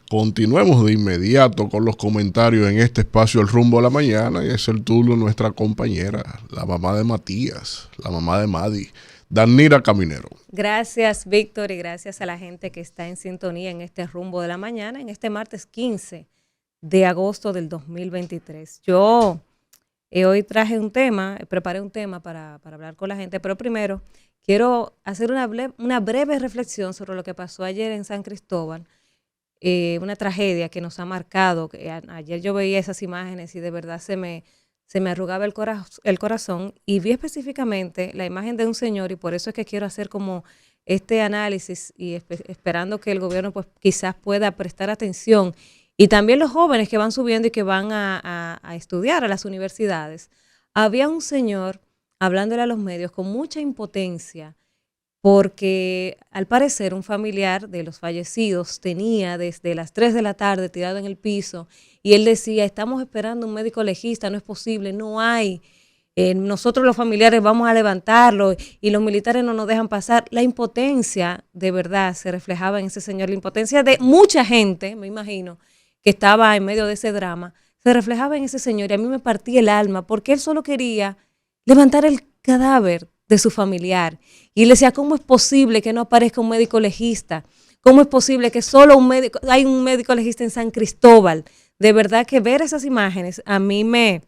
Continuemos de inmediato con los comentarios en este espacio El Rumbo a la Mañana, y es el turno de nuestra compañera, la mamá de Matías, la mamá de Madi, Danira Caminero. Gracias, Víctor, y gracias a la gente que está en sintonía en este Rumbo de la Mañana, en este martes 15 de agosto del 2023. Yo hoy preparé un tema para hablar con la gente, pero primero quiero hacer una breve reflexión sobre lo que pasó ayer en San Cristóbal. Una tragedia que nos ha marcado. Ayer yo veía esas imágenes y de verdad se me arrugaba el corazón, y vi específicamente la imagen de un señor, y por eso es que quiero hacer como este análisis y esperando que el gobierno pues quizás pueda prestar atención, y también los jóvenes que van subiendo y que van a estudiar a las universidades. Había un señor hablándole a los medios con mucha impotencia, porque al parecer un familiar de los fallecidos tenía desde las 3 de la tarde tirado en el piso, y él decía: estamos esperando un médico legista, no es posible, no hay, nosotros los familiares vamos a levantarlo y los militares no nos dejan pasar. La impotencia de verdad se reflejaba en ese señor, la impotencia de mucha gente, me imagino, que estaba en medio de ese drama, se reflejaba en ese señor, y a mí me partía el alma, porque él solo quería levantar el cadáver de su familiar. Y él decía: ¿cómo es posible que no aparezca un médico legista? ¿Cómo es posible que solo hay un médico legista en San Cristóbal? De verdad que ver esas imágenes a mí me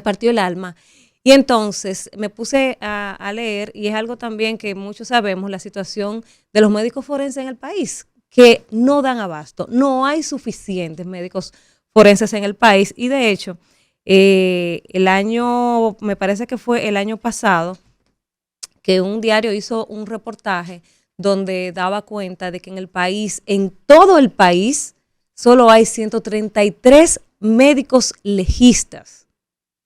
partió el alma. Y entonces me puse a leer, y es algo también que muchos sabemos, la situación de los médicos forenses en el país, que no dan abasto. No hay suficientes médicos forenses en el país, y de hecho, me parece que fue el año pasado, que un diario hizo un reportaje donde daba cuenta de que en el país, en todo el país, solo hay 133 médicos legistas.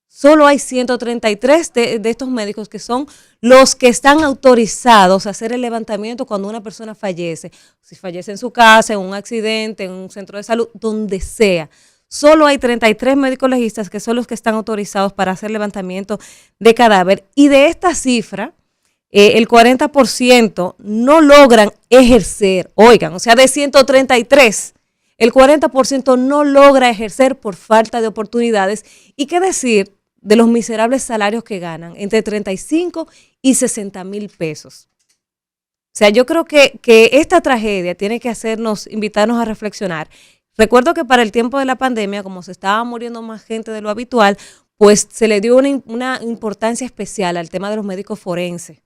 Solo hay 133 de estos médicos que son los que están autorizados a hacer el levantamiento cuando una persona fallece. Si fallece en su casa, en un accidente, en un centro de salud, donde sea. Solo hay 33 médicos legistas que son los que están autorizados para hacer levantamiento de cadáver. Y de esta cifra, el 40% no logran ejercer. Oigan, o sea, de 133, el 40% no logra ejercer por falta de oportunidades. ¿Y qué decir de los miserables salarios que ganan? Entre 35 y 60 mil pesos. O sea, yo creo que esta tragedia tiene que invitarnos a reflexionar. Recuerdo que para el tiempo de la pandemia, como se estaba muriendo más gente de lo habitual, pues se le dio una importancia especial al tema de los médicos forenses.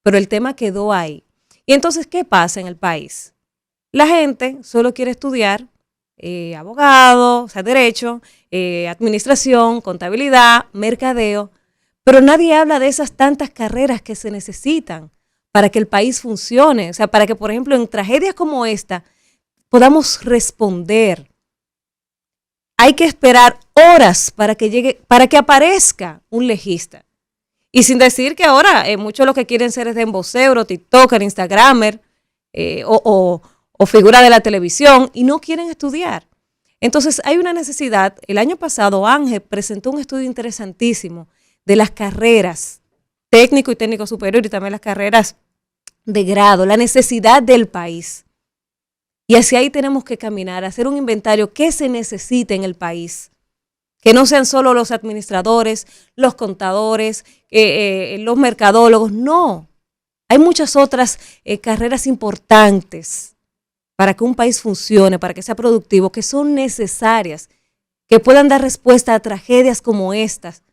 Pero el tema quedó ahí. Y entonces, ¿qué pasa en el país? La gente solo quiere estudiar abogado, o sea, derecho, administración, contabilidad, mercadeo, pero nadie habla de esas tantas carreras que se necesitan para que el país funcione. O sea, para que, por ejemplo, en tragedias como esta podamos responder. Hay que esperar horas para que aparezca un legista. Y sin decir que ahora muchos lo que quieren ser es de embocero, tiktoker, instagramer o figura de la televisión, y no quieren estudiar. Entonces hay una necesidad. El año pasado Ángel presentó un estudio interesantísimo de las carreras técnico y técnico superior, y también las carreras de grado, la necesidad del país. Y hacia ahí tenemos que caminar, hacer un inventario que se necesita en el país. Que no sean solo los administradores, los contadores, los mercadólogos. No, hay muchas otras carreras importantes para que un país funcione, para que sea productivo, que son necesarias, que puedan dar respuesta a tragedias como estas,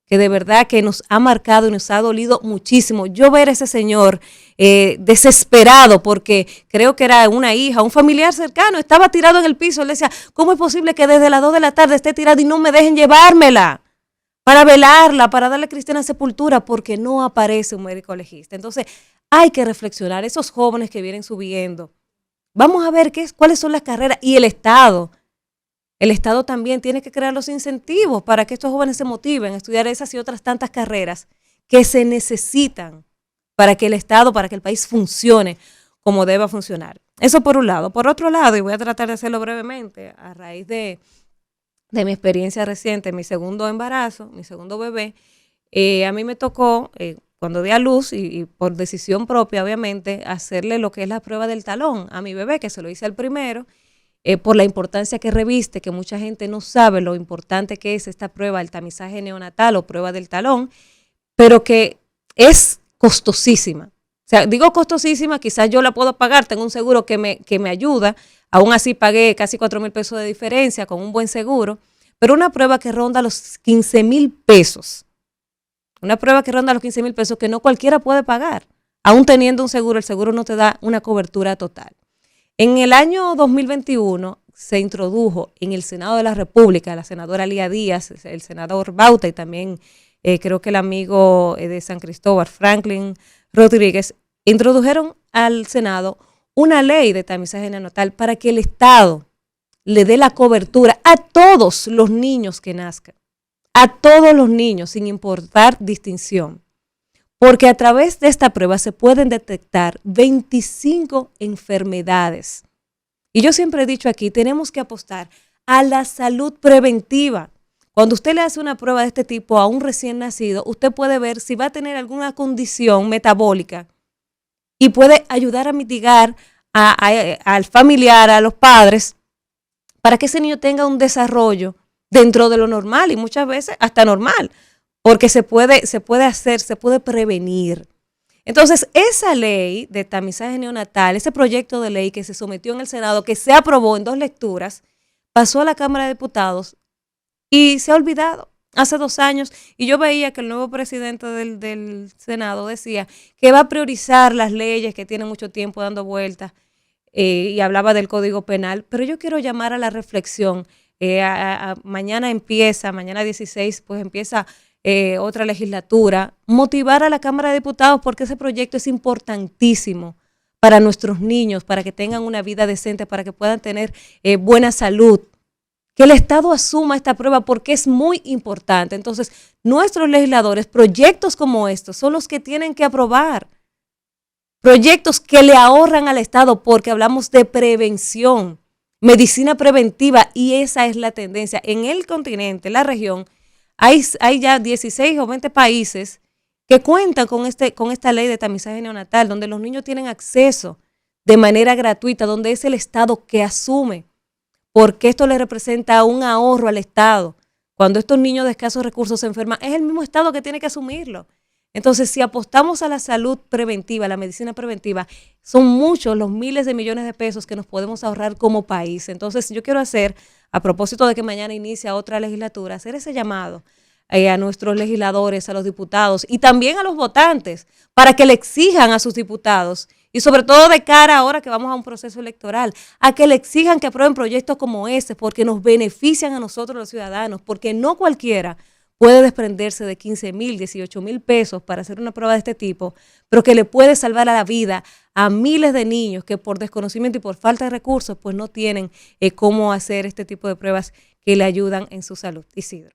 que de verdad que nos ha marcado y nos ha dolido muchísimo. Yo ver a ese señor desesperado, porque creo que era una hija, un familiar cercano, estaba tirado en el piso. Él decía: ¿cómo es posible que desde las 2 de la tarde esté tirado y no me dejen llevármela para velarla, para darle cristiana sepultura? Porque no aparece un médico legista. Entonces hay que reflexionar, esos jóvenes que vienen subiendo. Vamos a ver cuáles son las carreras, y el Estado. El Estado también tiene que crear los incentivos para que estos jóvenes se motiven a estudiar esas y otras tantas carreras que se necesitan para que el Estado, para que el país funcione como deba funcionar. Eso por un lado. Por otro lado, y voy a tratar de hacerlo brevemente, a raíz de mi experiencia reciente, mi segundo embarazo, mi segundo bebé, a mí me tocó, cuando di a luz, y por decisión propia, obviamente, hacerle lo que es la prueba del talón a mi bebé, que se lo hice al primero. por la importancia que reviste, que mucha gente no sabe lo importante que es esta prueba del tamizaje neonatal o prueba del talón, pero que es costosísima. O sea, digo costosísima, quizás yo la puedo pagar, tengo un seguro que me ayuda, aún así pagué casi 4,000 pesos de diferencia con un buen seguro, pero una prueba que ronda los 15,000 pesos, una prueba que ronda los 15,000 pesos que no cualquiera puede pagar, aún teniendo un seguro, el seguro no te da una cobertura total. En el año 2021 se introdujo en el Senado de la República, la senadora Lía Díaz, el senador Bauta y también creo que el amigo de San Cristóbal, Franklin Rodríguez, introdujeron al Senado una ley de tamizaje neonatal para que el Estado le dé la cobertura a todos los niños que nazcan, a todos los niños, sin importar distinción. Porque a través de esta prueba se pueden detectar 25 enfermedades. Y yo siempre he dicho aquí, tenemos que apostar a la salud preventiva. Cuando usted le hace una prueba de este tipo a un recién nacido, usted puede ver si va a tener alguna condición metabólica y puede ayudar a mitigar al familiar, a los padres, para que ese niño tenga un desarrollo dentro de lo normal y muchas veces hasta normal, porque se puede prevenir. Entonces, esa ley de tamizaje neonatal, ese proyecto de ley que se sometió en el Senado, que se aprobó en 2 lecturas, pasó a la Cámara de Diputados y se ha olvidado hace 2 años. Y yo veía que el nuevo presidente del Senado decía que va a priorizar las leyes que tienen mucho tiempo dando vueltas y hablaba del Código Penal. Pero yo quiero llamar a la reflexión. Mañana 16, pues empieza otra legislatura, motivar a la Cámara de Diputados porque ese proyecto es importantísimo para nuestros niños, para que tengan una vida decente, para que puedan tener buena salud. Que el Estado asuma esta prueba porque es muy importante. Entonces, nuestros legisladores, proyectos como estos son los que tienen que aprobar. Proyectos que le ahorran al Estado porque hablamos de prevención, medicina preventiva y esa es la tendencia. En el continente, en la región, hay ya 16 o 20 países que cuentan con esta ley de tamizaje neonatal, donde los niños tienen acceso de manera gratuita, donde es el Estado que asume, porque esto le representa un ahorro al Estado. Cuando estos niños de escasos recursos se enferman, es el mismo Estado que tiene que asumirlo. Entonces, si apostamos a la salud preventiva, a la medicina preventiva, son muchos los miles de millones de pesos que nos podemos ahorrar como país. Entonces, yo quiero hacer, a propósito de que mañana inicia otra legislatura, hacer ese llamado a nuestros legisladores, a los diputados y también a los votantes, para que le exijan a sus diputados, y sobre todo de cara ahora que vamos a un proceso electoral, a que le exijan que aprueben proyectos como ese, porque nos benefician a nosotros los ciudadanos, porque no cualquiera puede desprenderse de 15,000, 18,000 pesos para hacer una prueba de este tipo, pero que le puede salvar a la vida a miles de niños que por desconocimiento y por falta de recursos, pues no tienen cómo hacer este tipo de pruebas que le ayudan en su salud. Isidro.